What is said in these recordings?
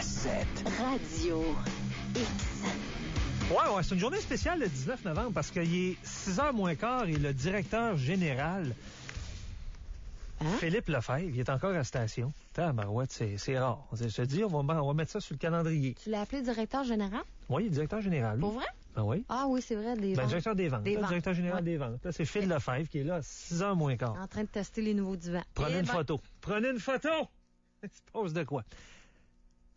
106.7 Radio X. Ouais, c'est une journée spéciale le 19 novembre parce qu'il est 6h moins quart et le directeur général, Philippe Lefebvre, il est encore à la station. Tabarouette, c'est rare. Je te dis, on va mettre ça sur le calendrier. Tu l'as appelé directeur général? Oui, il est directeur général. Pour vrai? Ben oui. Ah oui, c'est vrai, des ventes. Directeur des ventes. Directeur général des ventes. Là, c'est Phil Lefebvre qui est là à 6h moins quart. En train de tester les nouveaux divans. Prenez une photo. Prenez une photo! Il se passe de quoi?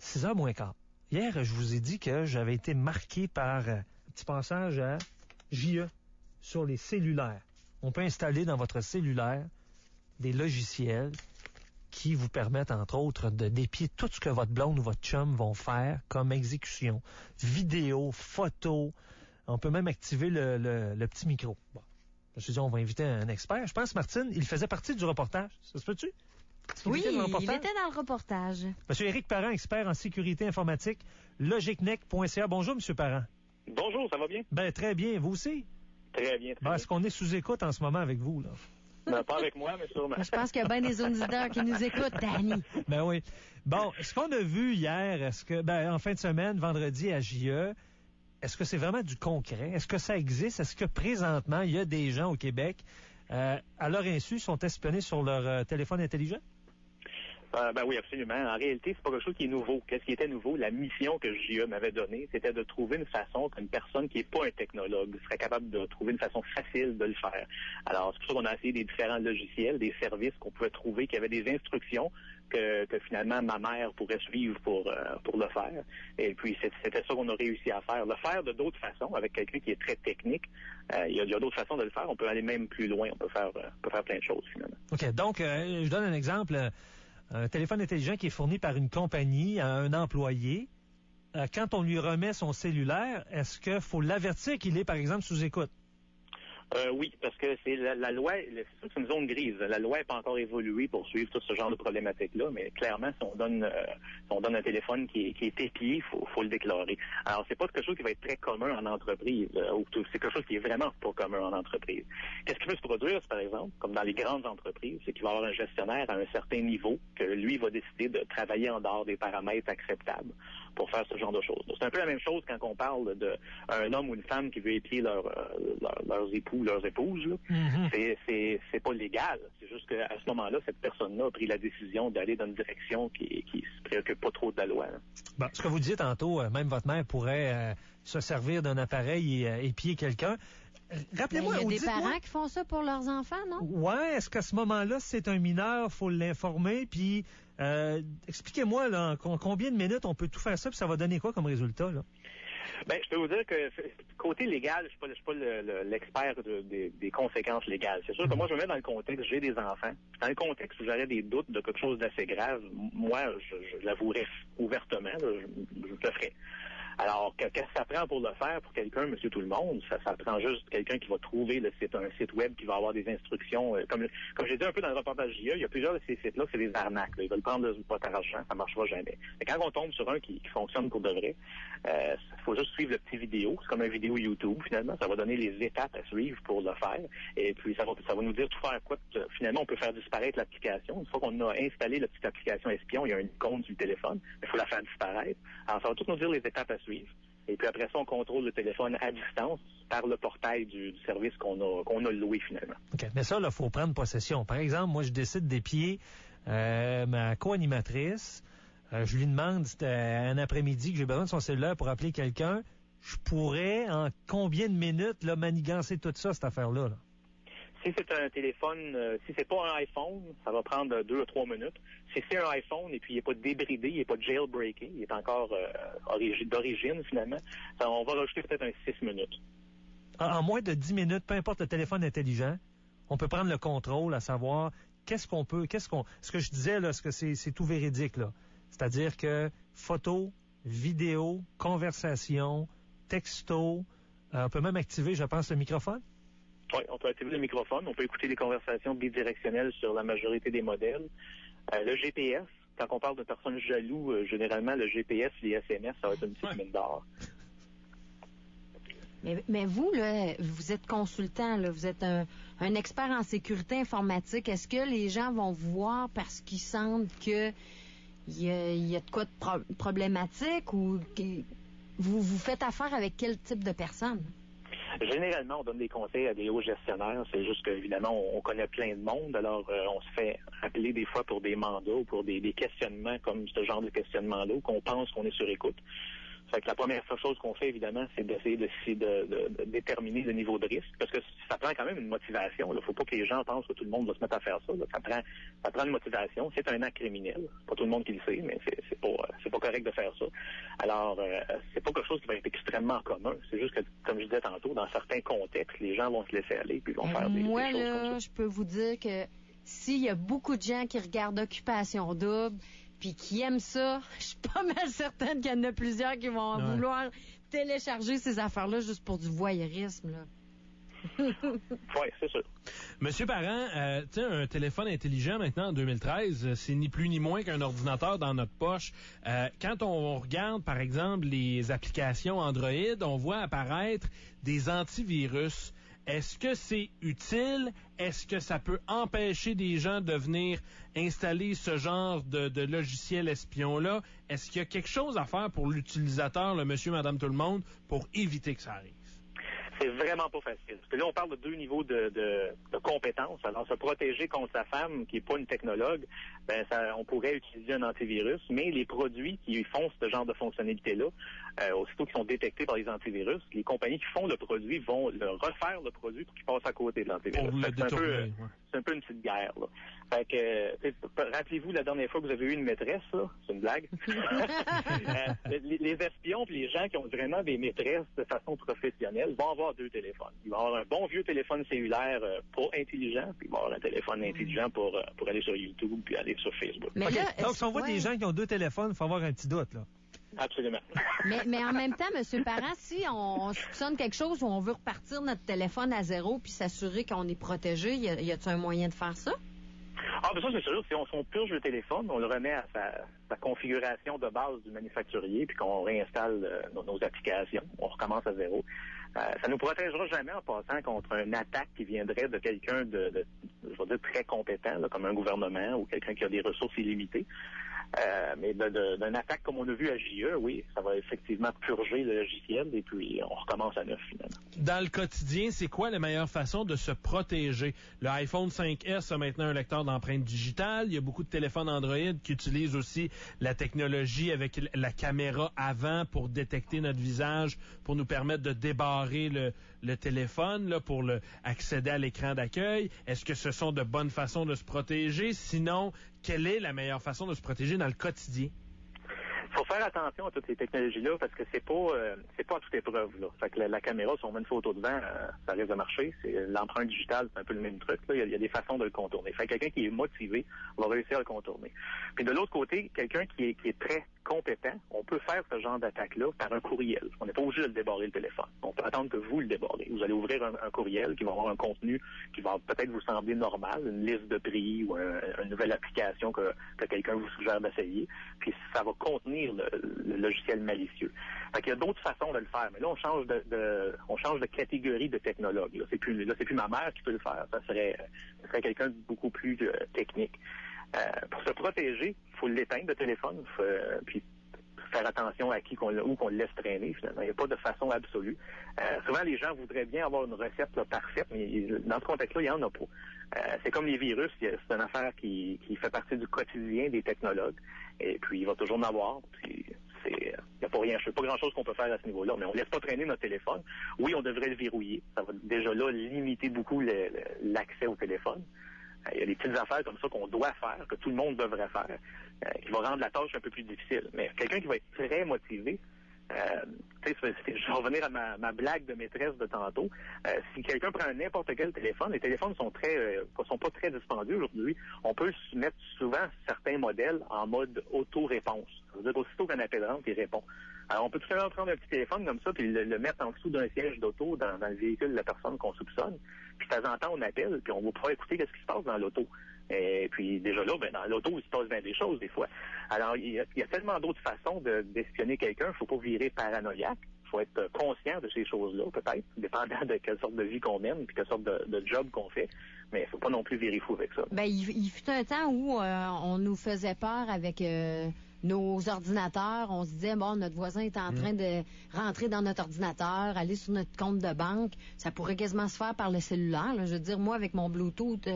6h moins quart. Hier, je vous ai dit que j'avais été marqué par un petit passage à JE sur les cellulaires. On peut installer dans votre cellulaire des logiciels qui vous permettent, entre autres, de dépier tout ce que votre blonde ou votre chum vont faire comme exécution. Vidéo, photo. On peut même activer le petit micro. Bon. Je me suis dit, on va inviter un expert. Je pense, Martine, il faisait partie du reportage. Ça se peut-tu? Oui, il était dans le reportage. Monsieur Éric Parent, expert en sécurité informatique, logicnec.ca. Bonjour, Monsieur Parent. Bonjour, ça va bien? Ben, très bien. Vous aussi? Très bien, très bien. Est-ce qu'on est sous écoute en ce moment avec vous, là? Non, pas avec moi, mais sûrement. Je pense qu'il y a bien des auditeurs qui nous écoutent, Danny. Ben oui. Bon, ce qu'on a vu hier, en fin de semaine, vendredi à JE, est-ce que c'est vraiment du concret? Est-ce que ça existe? Est-ce que présentement, il y a des gens au Québec, à leur insu, sont espionnés sur leur téléphone intelligent? Ben oui, absolument. En réalité, c'est pas quelque chose qui est nouveau. Qu'est-ce qui était nouveau? La mission que JE m'avait donnée, c'était de trouver une façon qu'une personne qui n'est pas un technologue serait capable de trouver une façon facile de le faire. Alors, c'est pour ça qu'on a essayé des différents logiciels, des services qu'on pouvait trouver, qui avaient des instructions que finalement ma mère pourrait suivre pour le faire. Et puis, c'était ça qu'on a réussi à faire. Le faire de d'autres façons, avec quelqu'un qui est très technique. Il y a d'autres façons de le faire. On peut aller même plus loin. On peut faire plein de choses, finalement. OK. Donc, je donne un exemple. Un téléphone intelligent qui est fourni par une compagnie à un employé, quand on lui remet son cellulaire, est-ce qu'il faut l'avertir qu'il est, par exemple, sous écoute? Oui, parce que c'est la loi, c'est sûr que c'est une zone grise. La loi n'est pas encore évoluée pour suivre tout ce genre de problématiques-là, mais clairement, si on donne un téléphone qui est épié, faut le déclarer. Alors, c'est pas quelque chose qui va être très commun en entreprise, ou c'est quelque chose qui est vraiment pas commun en entreprise. Qu'est-ce qui peut se produire, par exemple, comme dans les grandes entreprises, c'est qu'il va y avoir un gestionnaire à un certain niveau que lui va décider de travailler en dehors des paramètres acceptables pour faire ce genre de choses. C'est un peu la même chose quand on parle d'un homme ou une femme qui veut épier leurs époux, leurs épouses. Là. Mm-hmm. C'est pas légal. C'est juste qu'à ce moment-là, cette personne-là a pris la décision d'aller dans une direction qui se préoccupe pas trop de la loi. Bon, ce que vous disiez tantôt, même votre mère pourrait se servir d'un appareil et épier quelqu'un. Rappelez-moi, il y a des parents qui font ça pour leurs enfants, non? Ouais, est-ce qu'à ce moment-là, si c'est un mineur, faut l'informer, puis expliquez-moi là, en combien de minutes on peut tout faire ça, puis ça va donner quoi comme résultat, là? Ben, je peux vous dire que côté légal, je suis pas l'expert des conséquences légales. C'est sûr que moi, je me mets dans le contexte, j'ai des enfants. Dans le contexte où j'aurais des doutes de quelque chose d'assez grave, moi, je l'avouerais ouvertement, là, je le ferais. Alors, qu'est-ce que ça prend pour le faire pour quelqu'un, monsieur tout le monde? Ça prend juste quelqu'un qui va trouver un site web qui va avoir des instructions. Comme j'ai dit un peu dans le reportage JE, il y a plusieurs de ces sites-là, c'est des arnaques. Là. Ils veulent prendre votre argent, ça marchera jamais. Mais quand on tombe sur un qui fonctionne pour de vrai, faut juste suivre le petit vidéo. C'est comme une vidéo YouTube, finalement. Ça va donner les étapes à suivre pour le faire. Et puis, ça va nous dire tout faire quoi. Finalement, on peut faire disparaître l'application. Une fois qu'on a installé la petite application espion, il y a un icône sur le téléphone. Il faut la faire disparaître. Alors, ça va tout nous dire les étapes à suivre. Et puis après ça, on contrôle le téléphone à distance par le portail du service qu'on a loué finalement. OK. Mais ça, là, faut prendre possession. Par exemple, moi, je décide d'épier ma co-animatrice. Je lui demande, c'était un après-midi que j'ai besoin de son cellulaire pour appeler quelqu'un. Je pourrais, en combien de minutes, là, manigancer tout ça, cette affaire-là, là? Si c'est un téléphone, si c'est pas un iPhone, ça va prendre 2 à 3 minutes. Si c'est un iPhone et puis il n'est pas débridé, il n'est pas jailbreaké, il est encore d'origine finalement, on va rajouter peut-être un 6 minutes. En moins de 10 minutes, peu importe le téléphone intelligent, on peut prendre le contrôle à savoir ce que je disais là, ce que c'est tout véridique là. C'est-à-dire que photos, vidéos, conversations, textos, on peut même activer, je pense, le microphone. Oui, on peut activer le microphone, on peut écouter des conversations bidirectionnelles sur la majorité des modèles. Le GPS, quand on parle de personnes jaloux, généralement, le GPS, les SMS, ça va être une petite mine d'or. Mais vous, là, vous êtes consultant, là, vous êtes un expert en sécurité informatique. Est-ce que les gens vont vous voir parce qu'ils sentent que il y a de quoi de problématique ou vous faites affaire avec quel type de personnes? Généralement, on donne des conseils à des hauts gestionnaires. C'est juste qu'évidemment, on connaît plein de monde. Alors, on se fait appeler des fois pour des mandats ou pour des questionnements comme ce genre de questionnement-là, qu'on pense qu'on est sur écoute. Fait que la première chose qu'on fait, évidemment, c'est d'essayer de déterminer le niveau de risque, parce que ça prend quand même une motivation. Il ne faut pas que les gens pensent que tout le monde va se mettre à faire ça. Là. Ça prend une motivation. C'est un acte criminel. C'est pas tout le monde qui le sait, mais c'est pas correct de faire ça. Alors, c'est pas quelque chose qui va être extrêmement commun. C'est juste que, comme je disais tantôt, dans certains contextes, les gens vont se laisser aller puis vont faire des choses comme ça. Je peux vous dire que s'il y a beaucoup de gens qui regardent Occupation Double puis qui aiment ça, je suis pas mal certaine qu'il y en a plusieurs qui vont vouloir télécharger ces affaires-là juste pour du voyeurisme, là. Oui, c'est sûr. Monsieur Parent, un téléphone intelligent maintenant en 2013, c'est ni plus ni moins qu'un ordinateur dans notre poche. Quand on regarde, par exemple, les applications Android, on voit apparaître des antivirus. Est-ce que c'est utile? Est-ce que ça peut empêcher des gens de venir installer ce genre de logiciel espion-là? Est-ce qu'il y a quelque chose à faire pour l'utilisateur, le monsieur, madame, tout le monde, pour éviter que ça arrive? C'est vraiment pas facile. Parce que là, on parle de deux niveaux de compétences. Alors, se protéger contre sa femme, qui n'est pas une technologue, on pourrait utiliser un antivirus, mais les produits qui font ce genre de fonctionnalité-là, aussitôt qu'ils sont détectés par les antivirus, les compagnies qui font le produit vont refaire le produit pour qu'il passe à côté de l'antivirus. C'est un peu une petite guerre, là. Fait que, rappelez-vous la dernière fois que vous avez eu une maîtresse, là, c'est une blague. Les espions et les gens qui ont vraiment des maîtresses de façon professionnelle vont avoir deux téléphones. Il va y avoir un bon vieux téléphone cellulaire pas intelligent, puis il va y avoir un téléphone intelligent pour aller sur YouTube puis aller sur Facebook. Mais là, donc, si on voit des gens qui ont deux téléphones, il faut avoir un petit doute, là. Absolument. mais en même temps, M. Parent, si on soupçonne quelque chose où on veut repartir notre téléphone à zéro puis s'assurer qu'on est protégé, y a-t-il un moyen de faire ça? Ah, ben ça, c'est sûr. Si on purge le téléphone, on le remet à sa configuration de base du manufacturier, puis qu'on réinstalle nos applications, on recommence à zéro. Ça nous protégera jamais en passant contre une attaque qui viendrait de quelqu'un de je vais dire, très compétent, là, comme un gouvernement ou quelqu'un qui a des ressources illimitées. Mais d'une attaque comme on a vu à JE, oui, ça va effectivement purger le logiciel et puis on recommence à neuf finalement. Dans le quotidien, c'est quoi la meilleure façon de se protéger? Le iPhone 5S a maintenant un lecteur d'empreintes digitales. Il y a beaucoup de téléphones Android qui utilisent aussi la technologie avec la caméra avant pour détecter notre visage, pour nous permettre de débarrer le téléphone là, pour accéder à l'écran d'accueil. Est-ce que ce sont de bonnes façons de se protéger? Sinon, quelle est la meilleure façon de se protéger dans le quotidien? Il faut faire attention à toutes ces technologies-là parce que c'est pas à toute épreuve. Là. Fait que la caméra, si on met une photo devant, ça risque de marcher. L'empreinte digitale, c'est un peu le même truc. Là. Il y a des façons de le contourner. Fait que quelqu'un qui est motivé va réussir à le contourner. Puis de l'autre côté, quelqu'un qui est très compétent, on peut faire ce genre d'attaque-là par un courriel. On n'est pas obligé de le débarrer le téléphone. On peut attendre que vous le débarrez. Vous allez ouvrir un courriel qui va avoir un contenu qui va peut-être vous sembler normal, une liste de prix ou une nouvelle application que quelqu'un vous suggère d'essayer. Puis ça va contenir le logiciel malicieux. Fait qu'il y a d'autres façons de le faire. Mais là, on change de catégorie de technologue. Là, c'est plus ma mère qui peut le faire. Ça serait quelqu'un de beaucoup plus technique. Pour se protéger, il faut l'éteindre, le téléphone, puis faire attention à où qu'on le laisse traîner, finalement. Il n'y a pas de façon absolue. Souvent, les gens voudraient bien avoir une recette là, parfaite, mais dans ce contexte-là, il n'y en a pas. C'est comme les virus, c'est une affaire qui fait partie du quotidien des technologues, et puis il va toujours en avoir, puis il n'y a pas rien, pas grand-chose qu'on peut faire à ce niveau-là, mais on ne laisse pas traîner notre téléphone. Oui, on devrait le verrouiller. Ça va déjà là limiter beaucoup l'accès au téléphone. Il y a des petites affaires comme ça qu'on doit faire, que tout le monde devrait faire, qui vont rendre la tâche un peu plus difficile. Mais quelqu'un qui va être très motivé, je vais revenir à ma blague de maîtresse de tantôt. Si quelqu'un prend n'importe quel téléphone, les téléphones sont pas très dispendieux aujourd'hui. On peut mettre souvent certains modèles en mode auto-réponse. Ça veut dire qu'aussitôt qu'un appel rentre, il répond. Alors, on peut tout simplement prendre un petit téléphone comme ça puis le mettre en dessous d'un siège d'auto dans le véhicule de la personne qu'on soupçonne. Puis, de temps en temps, on appelle, puis on va pouvoir écouter ce qui se passe dans l'auto. Et puis, déjà là, dans l'auto, il se passe bien des choses, des fois. Alors, il y a tellement d'autres façons d'espionner quelqu'un. Il ne faut pas virer paranoïaque. faut être conscient de ces choses-là, peut-être, dépendant de quelle sorte de vie qu'on mène, puis quelle sorte de job qu'on fait. Mais il faut pas non plus virer fou avec ça. Ben, il fut un temps où on nous faisait peur avec nos ordinateurs. On se disait, bon, notre voisin est en train de rentrer dans notre ordinateur, aller sur notre compte de banque. Ça pourrait quasiment se faire par le cellulaire. Là. Je veux dire, moi, avec mon Bluetooth,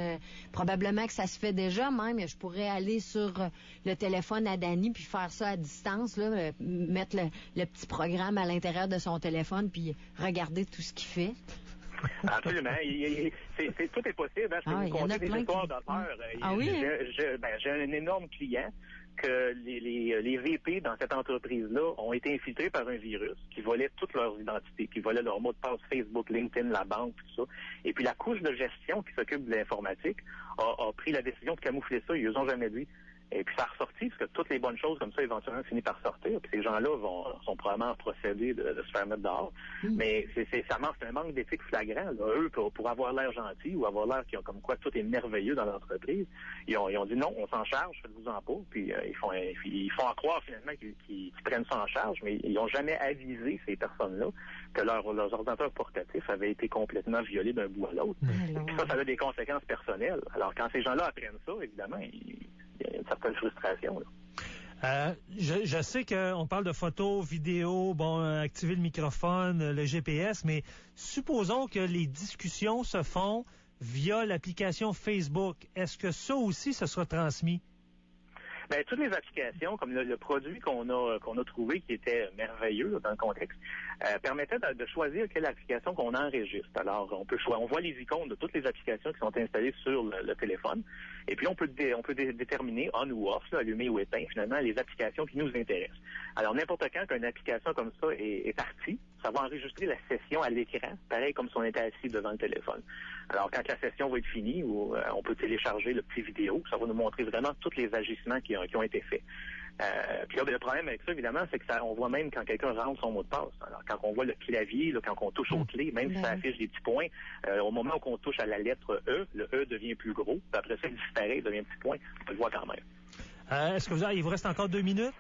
probablement que ça se fait déjà même. Je pourrais aller sur le téléphone à Danny puis faire ça à distance, là, mettre le petit programme à l'intérieur de son téléphone puis regarder tout ce qu'il fait. Absolument. Tout est possible. Hein. Je peux vous conter des histoires d'horreur. Oui? J'ai un énorme client que les VP dans cette entreprise-là ont été infiltrés par un virus qui volait toutes leurs identités, qui volait leur mot de passe Facebook, LinkedIn, la banque, tout ça. Et puis la couche de gestion qui s'occupe de l'informatique a pris la décision de camoufler ça. Ils nous ont jamais dit. Et puis ça a ressorti, parce que toutes les bonnes choses comme ça, éventuellement, finissent par sortir. Puis ces gens-là sont probablement procédés de se faire mettre dehors. Mais c'est un manque d'éthique flagrant. Là. Eux, pour avoir l'air gentil ou avoir l'air comme quoi tout est merveilleux dans l'entreprise, ils ont dit non, on s'en charge, faites-vous-en pas. Puis ils font en croire finalement qu'ils prennent ça en charge, mais ils n'ont jamais avisé ces personnes-là que leurs ordinateurs portatifs avaient été complètement violés d'un bout à l'autre. Puis ça a des conséquences personnelles. Alors quand ces gens-là apprennent ça, évidemment, il y a une certaine frustration. Là. Je sais qu'on parle de photos, vidéos, activer le microphone, le GPS, mais supposons que les discussions se font via l'application Facebook. Est-ce que ça aussi, ça sera transmis? Bien, toutes les applications, comme le produit qu'on a trouvé qui était merveilleux là, dans le contexte, permettait de choisir quelle application qu'on enregistre. Alors, on voit les icônes de toutes les applications qui sont installées sur le téléphone, et puis on peut déterminer on ou off, là, allumé ou éteint, finalement, les applications qui nous intéressent. Alors, n'importe quand qu'une application comme ça est partie, ça va enregistrer la session à l'écran, pareil comme si on était assis devant le téléphone. Alors, quand la session va être finie, on peut télécharger le petit vidéo, ça va nous montrer vraiment tous les agissements qui ont été faits. Puis là, le problème avec ça, évidemment, c'est que on voit même quand quelqu'un rentre son mot de passe. Alors, quand on voit le clavier, là, quand on touche aux clés, même si ça affiche des petits points, au moment où on touche à la lettre E, le E devient plus gros, puis après ça, il disparaît, il devient un petit point. On peut le voir quand même. Est-ce que il vous reste encore 2 minutes?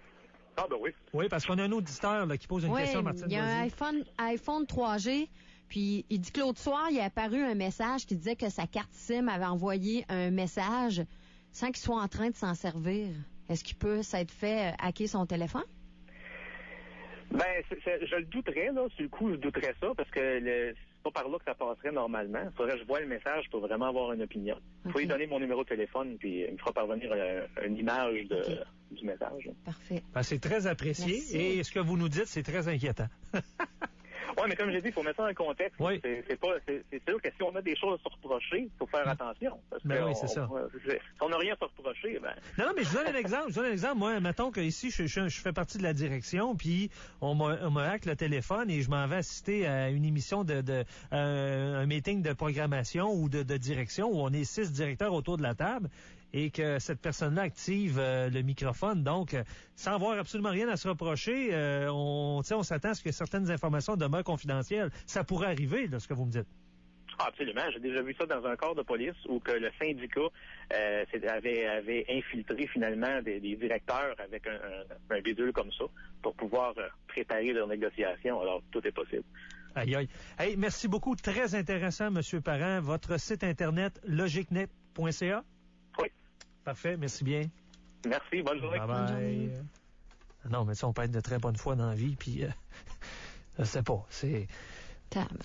Ah, ben oui. Oui, parce qu'on a un auditeur là, qui pose une question, Martine. Il y a un iPhone 3G, puis il dit que l'autre soir, il a apparu un message qui disait que sa carte SIM avait envoyé un message sans qu'il soit en train de s'en servir. Est-ce qu'il peut s'être fait hacker son téléphone? Ben, je le douterais, là. Sur le coup, je douterais ça, parce que c'est pas par là que ça passerait normalement. Il faudrait que je voie le message pour vraiment avoir une opinion. Il faut lui donner mon numéro de téléphone, puis il me fera parvenir une image du message. Parfait. Ben, c'est très apprécié. Merci. Et ce que vous nous dites, c'est très inquiétant. Oui, mais comme j'ai dit, il faut mettre ça dans un contexte. Oui. C'est sûr que si on a des choses à se reprocher, il faut faire attention. Parce que oui, c'est ça. Si on n'a rien à se reprocher, ben... Non, mais je vous donne un exemple. Moi, mettons que ici, je fais partie de la direction, puis on me hack le téléphone et je m'en vais assister à une émission un meeting de programmation ou de direction où on est 6 directeurs autour de la table. Et que cette personne-là active le microphone. Donc, sans avoir absolument rien à se reprocher, on s'attend à ce que certaines informations demeurent confidentielles. Ça pourrait arriver, là, ce que vous me dites. Ah, absolument. J'ai déjà vu ça dans un corps de police où que le syndicat avait infiltré finalement des directeurs avec un bidule comme ça pour pouvoir préparer leurs négociations. Alors, tout est possible. Aïe, aïe. Hey, merci beaucoup. Très intéressant, M. Parent. Votre site Internet, logicnet.ca? Oui. Parfait, merci bien. Merci, bonne journée. Bye bye. Bonne journée. Non, mais ça, on peut être de très bonne foi dans la vie, puis je sais pas, c'est...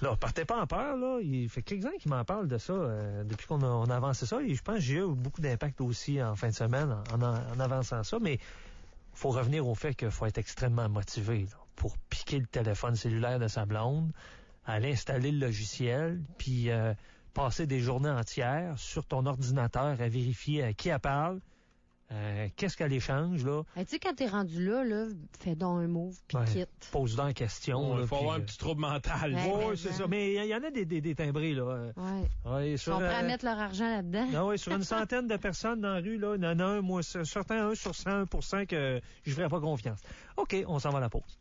Là, partez pas en peur, là. Il fait quelques ans qui m'en parle de ça, depuis qu'on a avancé ça, et je pense que j'ai eu beaucoup d'impact aussi en fin de semaine, en avançant ça, mais faut revenir au fait qu'il faut être extrêmement motivé, là, pour piquer le téléphone cellulaire de sa blonde, aller installer le logiciel, puis... passer des journées entières sur ton ordinateur à vérifier à qui elle parle, qu'est-ce qu'elle échange, là. Tu sais, quand t'es rendu là, fais donc un move, puis quitte. Pose-donc en question. Il faut avoir un petit trouble mental. Oui, c'est ça. Mais il y en a des timbrés, là. Ils sont prêts à mettre leur argent là-dedans. Oui, sur une centaine de personnes dans la rue, là, il y en a un, moi, certains, 1 sur 100% que je ne ferais pas confiance. OK, on s'en va à la pause.